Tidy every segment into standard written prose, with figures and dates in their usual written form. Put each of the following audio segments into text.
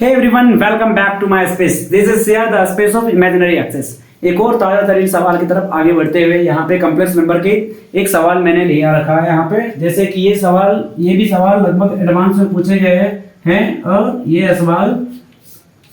Hey everyone, welcome back to my space. This is Sia, the space of imaginary access. एक और ताजा तरीन सवाल की तरफ आगे बढ़ते हुए यहाँ पे कम्प्लेक्स नंबर के एक सवाल मैंने लिया रखा है यहाँ पे, जैसे कि ये भी सवाल लगभग एडवांस में पूछे गए हैं और ये सवाल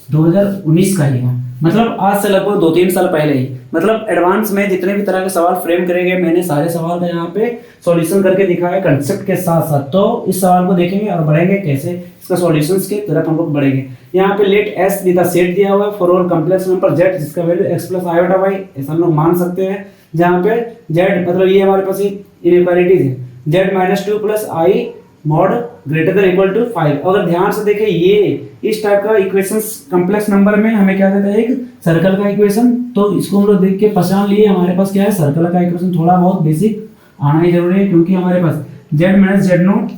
2019 का ही है, मतलब आज से लगभग 2-3 साल पहले ही। मतलब एडवांस में जितने भी तरह के सवाल फ्रेम करे गए, मैंने सारे सवाल का यहाँ पे सॉल्यूशन करके दिखाया कंसेप्ट के साथ साथ। तो इस सवाल को देखेंगे और बढ़ेंगे कैसे, इसका सॉल्यूशंस के तरफ हम लोग बढ़ेंगे। यहाँ पे लेट एस का सेट दिया हुआ है for all complex number z जिसका value x plus iota y, ऐसा हम लोग मान सकते हैं। जहाँ पे जेड मतलब ये हमारे पास इनइक्वालिटीज है, Z minus 2 plus I mod greater than equal to 5। अगर ध्यान से देखें ये इस टाइप का इक्वेशंस कॉम्प्लेक्स नंबर में हमें क्या देता है, एक सर्कल का इक्वेशन। तो इसको हम लोग देख के पहचान लिए हमारे पास क्या है, सर्कल का इक्वेशन। थोड़ा बहुत बेसिक आना ही जरूरी है क्योंकि हमारे पास जेड माइनस जेड नोट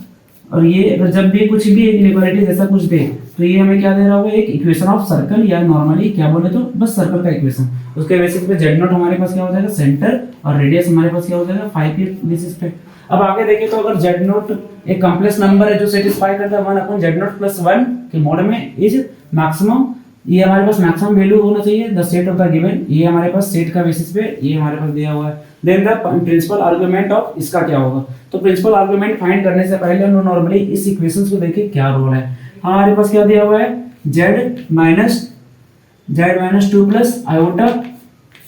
और ये अगर जब भी कुछ भी इनइक्वालिटी जैसा कुछ दे तो ये हमें क्या दे रहा होगा, एक इक्वेशन ऑफ सर्कल, या नॉर्मली क्या बोले तो बस सर्कल का इक्वेशन। उसके बेसिस पे जेड नोट हमारे पास क्या हो जाएगा, सेंटर, और रेडियस हमारे पास क्या हो जाएगा 5 के बेसिस पे। अब आगे देखें तो अगर जेड नोट एक कॉम्प्लेक्स नंबर है जो सेटिस्फाई करता है 1 अपॉन जेड नोट प्लस 1 के मॉड में इज मैक्सिमम, ये हमारे पास मैक्सिमम वैल्यू होना चाहिए the set of the given, ये हमारे पास सेट का बेसिस पे ये हमारे पास दिया हुआ है। Then the principal argument of इसका क्या होगा, तो प्रिंसिपल आर्गुमेंट फाइंड करने से पहले हम नॉर्मली इस इक्वेशंस को देखें क्या रोल है। हमारे पास क्या दिया हुआ है, z minus 2 plus iota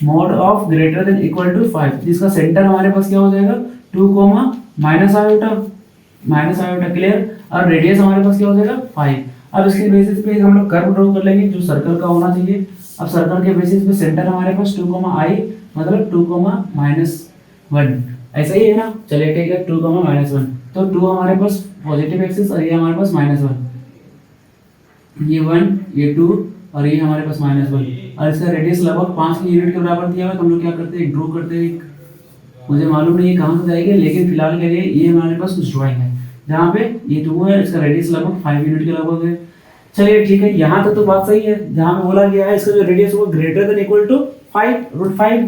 mod of greater than equal to 5, जिसका सेंटर हमारे पास क्या हो जाएगा 2 माइनस आयोटा क्लियर, और रेडियस हमारे पास क्या हो जाएगा 5। अब इसके बेसिस पे हम लोग कर्व ड्रॉ कर लेंगे जो सर्कल का होना चाहिए। अब सर्कल के बेसिस पे सेंटर हमारे पास 2 i मतलब 2 माइनस 1, ऐसा ही है ना। चलिए ठीक है, 2 माइनस 1, तो 2 हमारे पास पॉजिटिव एक्सिस और ये हमारे पास माइनस 1, ये 1 ये 2 और ये हमारे पास माइनस 1, और इसका रेडियस लगभग 5 की यूनिट के बराबर दिया हुआ है। तो हम लोग क्या करते हैं, ड्रॉ करते हैं। मुझे मालूम नहीं है कहाँ से जाएगी, लेकिन फिलहाल के लिए ये हमारे पास कुछ ड्राइंग है जहाँ पे ये 2 है, इसका रेडियस लगभग 5 यूनिट के लगभग है। चलिए ठीक है, यहाँ तक तो बात सही है। जहाँ पे बोला गया है इसका जो रेडियस होगा ग्रेटर देन इक्वल टू 5 √5,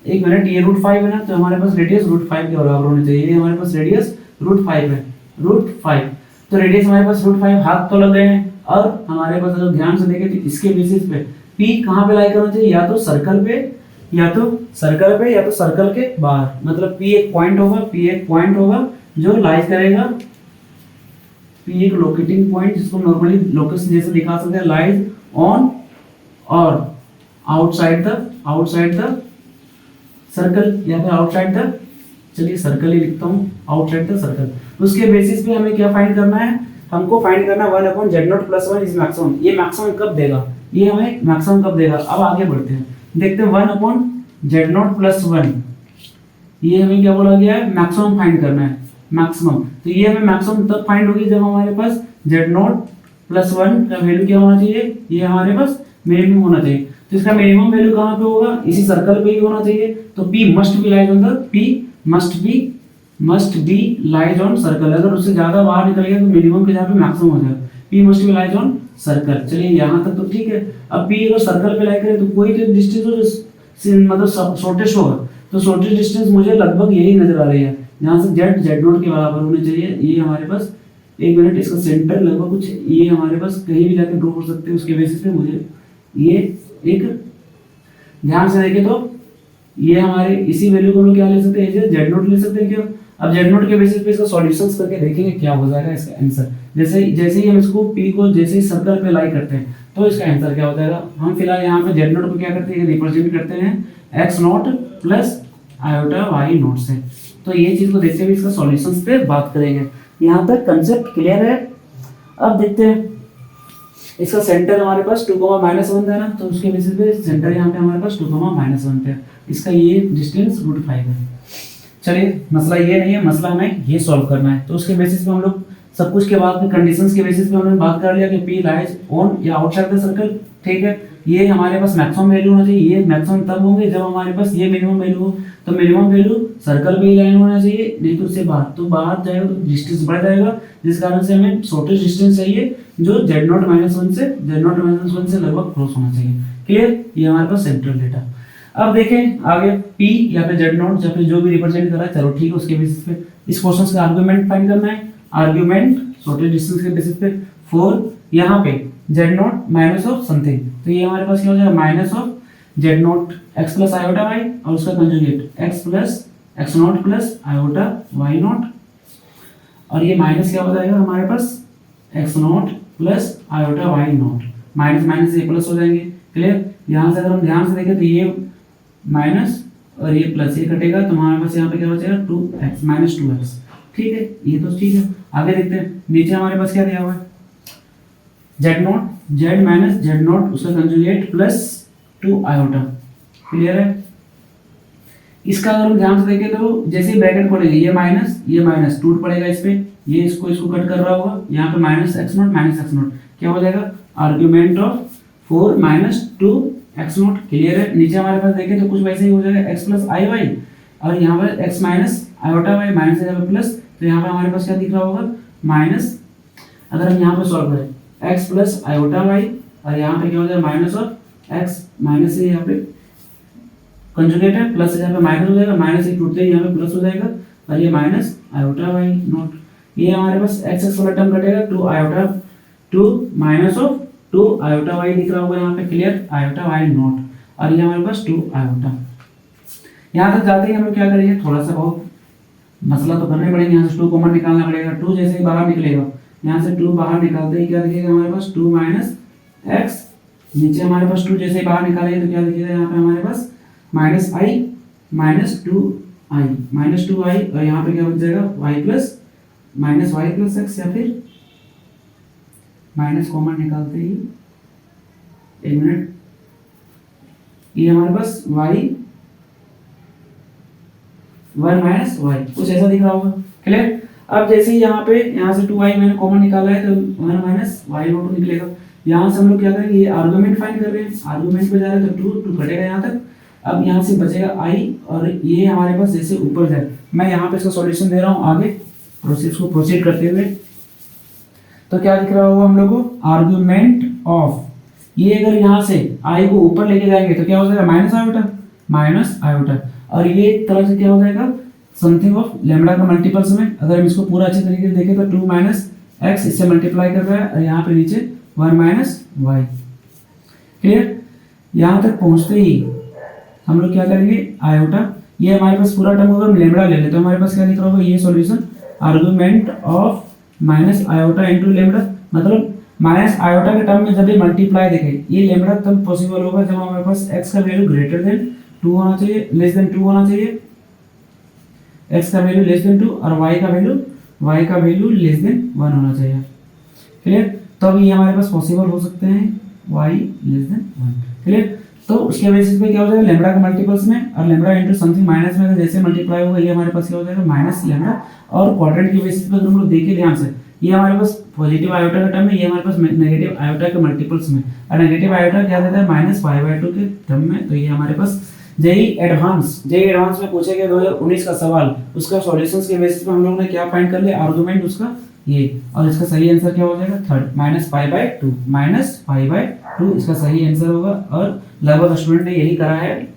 एक मिनट, ये √5 है ना, तो हमारे पास रेडियस √5 के बराबर होनी चाहिए। ये हमारे पास रेडियस √5 है, √5, तो रेडियस हमारे पास √5, हाथ तो लग गए हैं। और हमारे पास अगर ध्यान से देखें तो इसके बेसिस पे P कहाँ पे लाई करना चाहिए, या तो सर्कल पे या तो सर्कल के बाहर। मतलब P एक पॉइंट होगा जो लाइज करेगा, P एक लोकेटिंग पॉइंट जिसको नॉर्मली लोकेशन जैसे दिखा सकते हैं, लाइज ऑन और आउटसाइड द सर्कल, या फिर आउटसाइड द, चलिए सर्कल ही लिखता हूँ, आउटसाइड द सर्कल। उसके बेसिस पे हमें क्या फाइंड करना है, हमको फाइंड करना 1 upon Z not plus 1 is maximum. ये मैक्सिमम कब देगा, ये हमें मैक्सिमम कब देगा। अब आगे बढ़ते हैं, देखते हैं 1 अपॉन जेड नॉट प्लस 1, ये हमें क्या बोला गया है, मैक्सिमम फाइंड करना है, मैक्सिमम। तो ये हमें मैक्सिमम तब फाइंड होगी जब हमारे पास जेड नॉट प्लस 1 का वैल्यू क्या होना चाहिए, ये हमारे पास मिनिमम होना चाहिए। तो इसका मिनिमम वैल्यू कहाँ पे होगा, इसी सर्कल पे ही होना चाहिए। तो P must be lies on the, P must be lies on circle. अगर उससे ज्यादा बाहर निकल गया तो मिनिमम के जगह पे मैक्सिमम हो जाएगा। P must be lies on circle. चलिए यहाँ तक तो ठीक है। अब P अगर सर्कल पे लाई करे तो कोई तो डिस्टेंस हो मतलब शॉर्टेस्ट होगा, तो शॉर्टेस्ट डिस्टेंस मुझे लगभग यही नजर आ रही है, जहाँ से जेड नोट के बराबर होने चाहिए। ये हमारे पास, एक मिनट, इसका सेंटर लगभग कुछ ये हमारे पास कहीं भी जाकर ड्रॉ कर सकते हैं। उसके बेसिस पे मुझे ये एक ध्यान से देखें तो ये हमारे इसी वैल्यू को हम क्या ले सकते हैं, जेड नोट ले सकते हैं क्यों। अब जेड नोट के बेसिस पे इसका सॉल्यूशंस करके देखेंगे क्या हो जाएगा इसका आंसर। जैसे ही हम इसको P को जैसे ही सर्कल पे लाई करते हैं तो इसका आंसर क्या हो जाएगा। हम फिलहाल यहाँ पे जेड नोट को क्या करते हैं, रिप्रेजेंट करते हैं x note plus iota y note से। तो ये चीज को देखते हुए इसका सॉल्यूशंस पे बात करेंगे। यहाँ तक कंसेप्ट क्लियर है। अब देखते हैं इसका सेंटर हमारे पास 2 माइनस 1 था ना, तो उसके बेसिस पे सेंटर यहाँ पे हमारे पास 2 माइनस 1 पे, इसका ये डिस्टेंस √5 है। चलिए मसला ये नहीं है, मसला हमें ये सॉल्व करना है। तो उसके बेसिस पे हम लोग सब कुछ के बाद में कंडीशंस के बेसिस पे हमने बात कर लिया कि P लाइज ऑन या आउटसाइड द सर्कल, ठीक है। ये हमारे पास मैक्सिमम वैल्यू होना चाहिए, ये मैक्सिमम तब होंगे जब हमारे पास ये मिनिमम वैल्यू हो। तो मिनिमम वैल्यू सर्कल पे ही लाइन होना चाहिए, नहीं तो उससे बाहर, तो बाहर जाएगा तो डिस्टेंस बढ़ जाएगा, जिस कारण से हमें शॉर्टेस्ट डिस्टेंस चाहिए जो जेड नॉट माइनस 1 से लगभग क्रॉस होना चाहिए। क्लियर, ये हमारे पास सेंट्रल डेटा। अब देखें आगे P या फिर जेड नॉट या फिर जो भी रिप्रेजेंट कर रहा है, चलो ठीक है, उसके बेसिस पे इस क्वेश्चन का आर्गुमेंट फाइंड करना है। आर्गुमेंट शॉर्टेस्ट डिस्टेंस के बेसिस पे 4, यहाँ पे z not minus of something, तो ये हमारे पास क्या हो जाएगा minus of z not x plus iota y और उसका conjugate x plus x not plus iota y not, और ये माइनस क्या हो जाएगा हमारे पास x not plus iota y not, minus minus ये प्लस हो जाएंगे। क्लियर, यहाँ से अगर हम ध्यान से देखें तो ये माइनस और ये प्लस, ये कटेगा तो हमारे पास यहाँ पे क्या हो जाएगा 2x माइनस 2x। ठीक है, ये तो ठीक है। आगे देखते हैं, नीचे हमारे पास क्या दिया हुआ है Z not, Z minus Z not उसका कंजुगेट प्लस 2 आयोटा। क्लियर है, इसका अगर हम ध्यान से देखें तो जैसे ही ब्रैकेट खोलेंगे ये माइनस टूट पड़ेगा इस पे, ये इसको कट कर रहा होगा, यहाँ पे माइनस एक्स नॉट क्या हो जाएगा argument of 4 minus 2 x not. Clear है, नीचे हमारे पास देखें तो कुछ वैसे ही हो जाएगा एक्स प्लस आई वाई, और यहाँ पर x minus iota Y minus है प्लस, तो यहाँ पे हमारे पास क्या दिख रहा होगा माइनस, अगर हम यहाँ पे सॉल्व करें एक्स प्लस आयोटा वाई और यहाँ पे क्या हो जाएगा माइनस ऑफ एक्स, माइनस से यहाँ पे कंजुगेट है प्लस यहाँ पे माइनस हो जाएगा, माइनस से टूटते ही यहाँ पे प्लस हो जाएगा और ये माइनस आयोटा वाई नॉट, ये हमारे पास एक्स एक्स वाला टर्म कटेगा 2 iota 2 minus of 2 iota Y दिख रहा होगा यहाँ पे। क्लियर, आयोटा वाई नॉट, और ये हमारे पास 2 आयोटा। यहाँ तक जाते ही हम लोग क्या करेंगे, थोड़ा सा बहुत मसला तो करने पड़ेंगे, यहाँ से 2 कॉमन निकालना पड़ेगा। 2 जैसे ही बाहर निकलेगा, यहाँ से 2 बाहर निकालते ही क्या दिखेगा हमारे पास 2 माइनस एक्स, नीचे हमारे पास 2 जैसे ही बाहर निकालेंगे तो क्या दिखेगा यहाँ पे हमारे पास माइनस आई माइनस 2 आई और यहाँ पे क्या बच जाएगा वाई प्लस एक्स, या फिर माइनस कॉमन निकालते ही एक मिनट, ये हमारे पास वाई 1 माइनस वाई कुछ ऐसा दिख रहा होगा। क्लियर, अब जैसे ही यहाँ से 2y मैंने कॉमन निकाला है तो 1 माइनस वाई नॉट निकलेगा। यहाँ से हम लोग क्या करेंगे, ये आर्गुमेंट फाइंड कर रहे हैं, आर्गुमेंट पे जा रहे हैं तो 2 कटेगा यहाँ तक। अब यहाँ से बचेगा i और ये हमारे पास जैसे ऊपर जाए, मैं यहाँ पे इसका सॉल्यूशन दे रहा हूँ आगे प्रोसीड करते हुए, तो क्या दिख रहा होगा हम लोग को आर्गुमेंट ऑफ, ये अगर यहाँ से i को ऊपर लेके जाएंगे तो क्या हो जाएगा माइनस आयोटा, और ये एक तरह से क्या हो जाएगा समथिंग ऑफ लेमडा का मल्टीपल्स में। अगर हम इसको पूरा अच्छे तरीके से देखें तो 2 माइनस एक्स इससे मल्टीप्लाई कर रहा है और यहाँ पे नीचे 1 माइनस वाई। क्लियर, यहाँ तक पहुँचते ही हम लोग क्या करेंगे आयोटा, ये हमारे पास पूरा टर्म होगा, लेमडा ले लेते तो हमारे पास क्या लिख रहा होगा ये solution argument of minus iota into lambda, मतलब माइनस आयोटा के टर्म में जब भी मल्टीप्लाई देखें ये लेमडा तब पॉसिबल होगा जब हमारे पास एक्स का वैल्यू ग्रेटर देन 2 होना चाहिए, लेस देन 2 होना चाहिए, एक्स का वैल्यू लेस देन 2 और वाई का वैल्यू लेस देन 1 होना चाहिए। क्लियर, तो अभी ये हमारे पास पॉसिबल हो सकते हैं वाई लेस देन 1। क्लियर, तो उसके बेसिस पे क्या हो जाएगा लेमडा के मल्टीपल्स में और लेमडा इनटू समथिंग माइनस में जैसे मल्टीप्लाई होगा ये हमारे पास क्या हो जाएगा माइनस लेमडा, और क्वाड्रेंट के बेसिस पे अगर हम लोग देखें ध्यान से ये हमारे पास पॉजिटिव आयोटा का टर्म है, ये हमारे पास नेगेटिव आयोटा के मल्टीपल्स में, और नेगेटिव आयोटा क्या देता है माइनस पाई/2 के टर्म में। तो ये हमारे पास जेई एडवांस में पूछे गए 2019 का सवाल, उसका सॉल्यूशंस के बेसिस पे हम लोगों ने क्या फाइंड कर लिया आर्गुमेंट उसका ये, और इसका सही आंसर क्या हो जाएगा थर्ड माइनस पाई/2 इसका सही आंसर होगा, और लगभग स्टूडेंट ने यही करा है